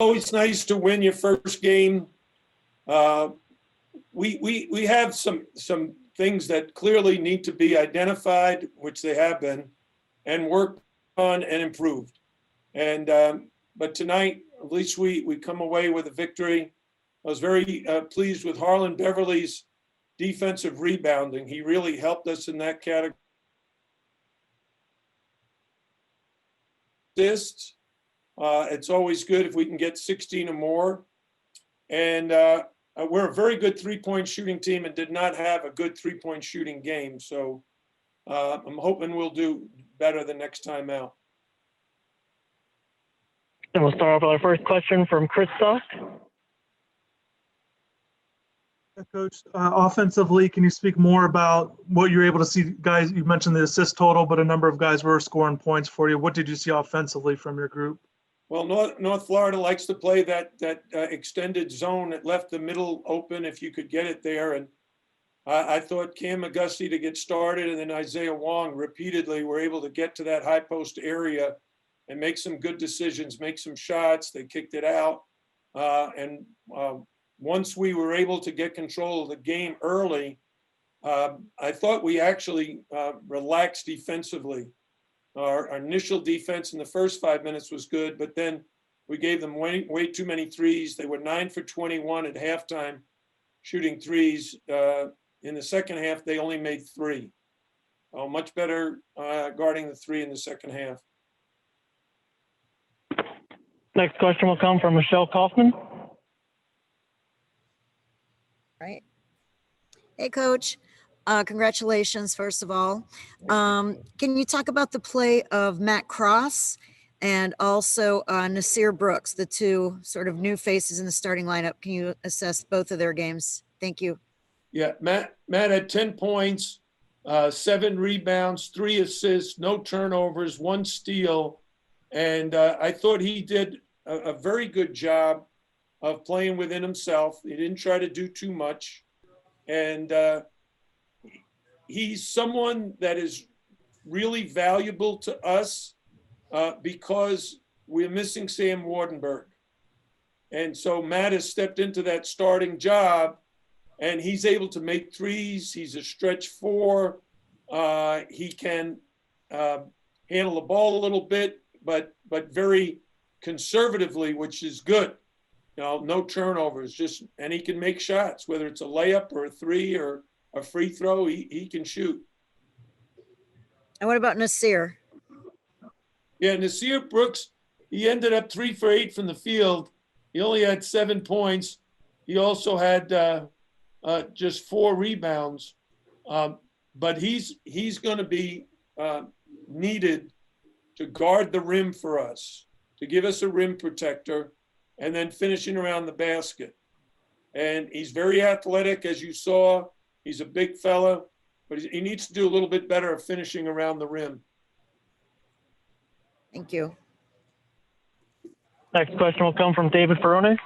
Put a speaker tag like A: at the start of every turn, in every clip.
A: Always nice to win your first game. We have some things that clearly need to be identified, which they have been, and worked on and improved. And but tonight, at least we come away with a victory. I was very pleased with Harlan Beverly's defensive rebounding. He really helped us in that category. Assists. It's always good if we can get 16 or more. And we're a very good three-point shooting team and did not have a good three-point shooting game. So I'm hoping we'll do better the next time out.
B: And we'll start off with our first question from Chris Stock.
C: Coach, offensively, can you speak more about what you're able to see? Guys, you mentioned the assist total, but a number of guys were scoring points for you. What did you see offensively from your group?
A: Well, North Florida likes to play that extended zone that left the middle open if you could get it there. And I thought Cam Augusti to get started, and then Isaiah Wong repeatedly were able to get to that high post area and make some good decisions, make some shots. They kicked it out. Once we were able to get control of the game early, I thought we actually relaxed defensively. Our initial defense in the first 5 minutes was good, but then we gave them way too many threes. They were 9 for 21 at halftime shooting threes. In the second half, they only made 3. Much better guarding the 3 in the second half.
B: Next question will come from Michelle Kaufman.
D: Right. Hey, Coach. Congratulations, first of all. Can you talk about the play of Matt Cross and also Nasir Brooks, the two sort of new faces in the starting lineup? Can you assess both of their games? Thank you.
A: Yeah, Matt had 10 points, 7 rebounds, 3 assists, no turnovers, 1 steal. And I thought he did a very good job of playing within himself. He didn't try to do too much. And he's someone that is really valuable to us because we're missing Sam Wardenberg. And so Matt has stepped into that starting job, and he's able to make threes. He's a stretch 4. He can handle the ball a little bit, but very conservatively, which is good. No turnovers, and he can make shots, whether it's a layup or a 3 or a free throw, he can shoot.
D: And what about Nasir?
A: Yeah, Nasir Brooks, he ended up 3 for 8 from the field. He only had 7 points. He also had just 4 rebounds. But he's going to be needed to guard the rim for us, to give us a rim protector, and then finishing around the basket. And he's very athletic, as you saw. He's a big fella, but he needs to do a little bit better at finishing around the rim.
D: Thank you.
B: Next question will come from David Ferrone.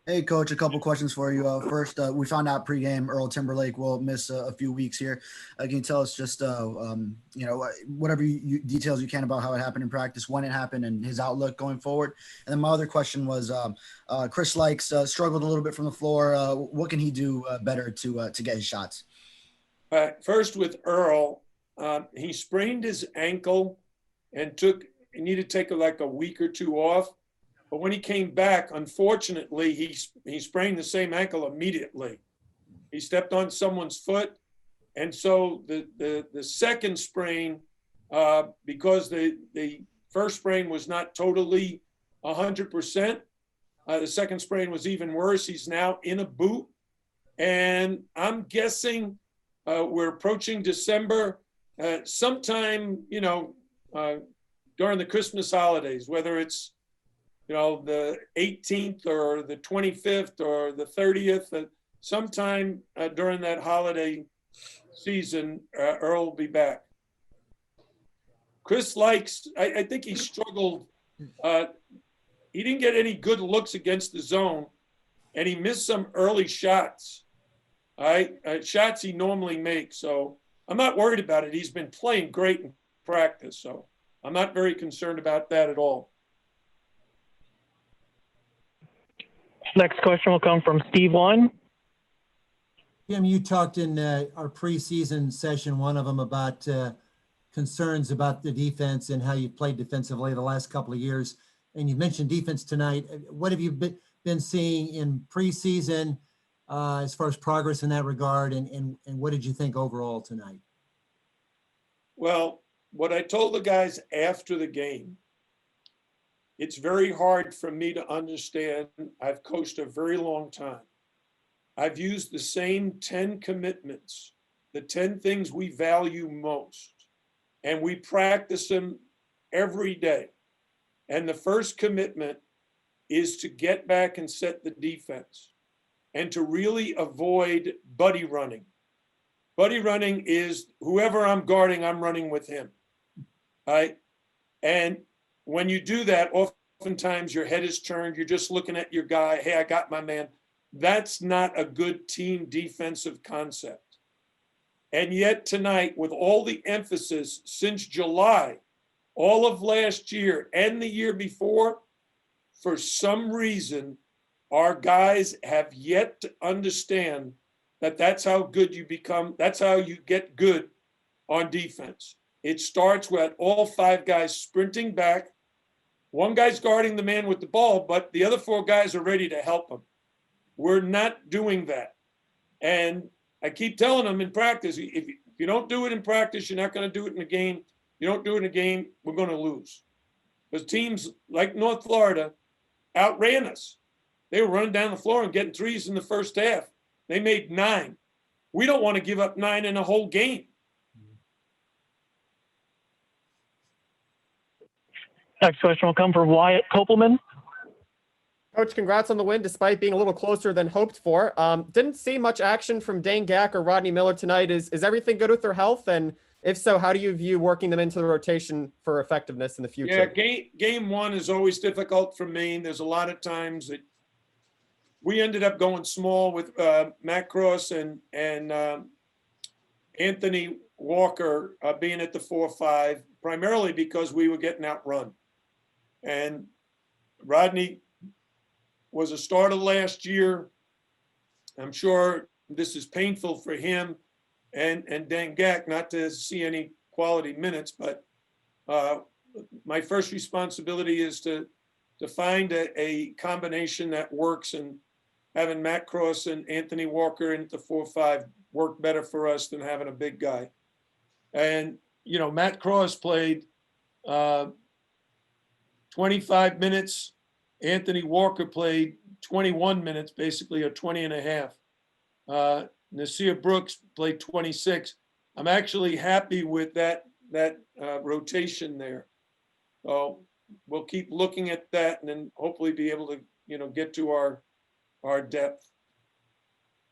E: Hey, Coach, a couple questions for you. First, we found out pregame Earl Timberlake will miss a few weeks here. Can you tell us just, whatever details you can about how it happened in practice, when it happened, and his outlook going forward? And then my other question was, Chris Likes struggled a little bit from the floor. What can he do better to get his shots?
A: First with Earl, he sprained his ankle and he needed to take like a week or 2 off. But when he came back, unfortunately, he sprained the same ankle immediately. He stepped on someone's foot. And so the second sprain, because the first sprain was not totally 100%, the second sprain was even worse. He's now in a boot. And I'm guessing we're approaching December, sometime, during the Christmas holidays, whether it's the 18th or the 25th or the 30th, sometime during that holiday season, Earl will be back. Chris Likes, I think he struggled. He didn't get any good looks against the zone, and he missed some early shots, shots he normally makes. So I'm not worried about it. He's been playing great in practice, so I'm not very concerned about that at all.
B: Next question will come from Steve Wine.
F: Jim, you talked in our preseason session, one of them about concerns about the defense and how you've played defensively the last couple of years. And you mentioned defense tonight. What have you been seeing in preseason as far as progress in that regard? And what did you think overall tonight?
A: Well, what I told the guys after the game, it's very hard for me to understand. I've coached a very long time. I've used the same 10 commitments, the 10 things we value most, and we practice them every day. And the first commitment is to get back and set the defense and to really avoid buddy running. Buddy running is whoever I'm guarding, I'm running with him. All right. And when you do that, oftentimes your head is turned. You're just looking at your guy. Hey, I got my man. That's not a good team defensive concept. And yet tonight, with all the emphasis since July, all of last year and the year before, for some reason, our guys have yet to understand that that's how good you become. That's how you get good on defense. It starts with all 5 guys sprinting back. One guy's guarding the man with the ball, but the other 4 guys are ready to help him. We're not doing that. And I keep telling them in practice, if you don't do it in practice, you're not going to do it in a game. You don't do it in a game, we're going to lose. Because teams like North Florida outran us. They were running down the floor and getting threes in the first half. They made 9. We don't want to give up 9 in a whole game.
B: Next question will come from Wyatt Kopelman.
G: Coach, congrats on the win, despite being a little closer than hoped for. Didn't see much action from Dane Gack or Rodney Miller tonight. Is everything good with their health? And if so, how do you view working them into the rotation for effectiveness in the future?
A: Yeah, game 1 is always difficult for me. There's a lot of times that we ended up going small with Matt Cross and Anthony Walker being at the 4-5, primarily because we were getting outrun. And Rodney was a starter last year. I'm sure this is painful for him and Dan Gack not to see any quality minutes, but my first responsibility is to find a combination that works, and having Matt Cross and Anthony Walker in the 4-5 work better for us than having a big guy. And, you know, Matt Cross played 25 minutes. Anthony Walker played 21 minutes, basically, or 20 and a half. Nasir Brooks played 26. I'm actually happy with that rotation there. So we'll keep looking at that and then hopefully be able to, get to our depth.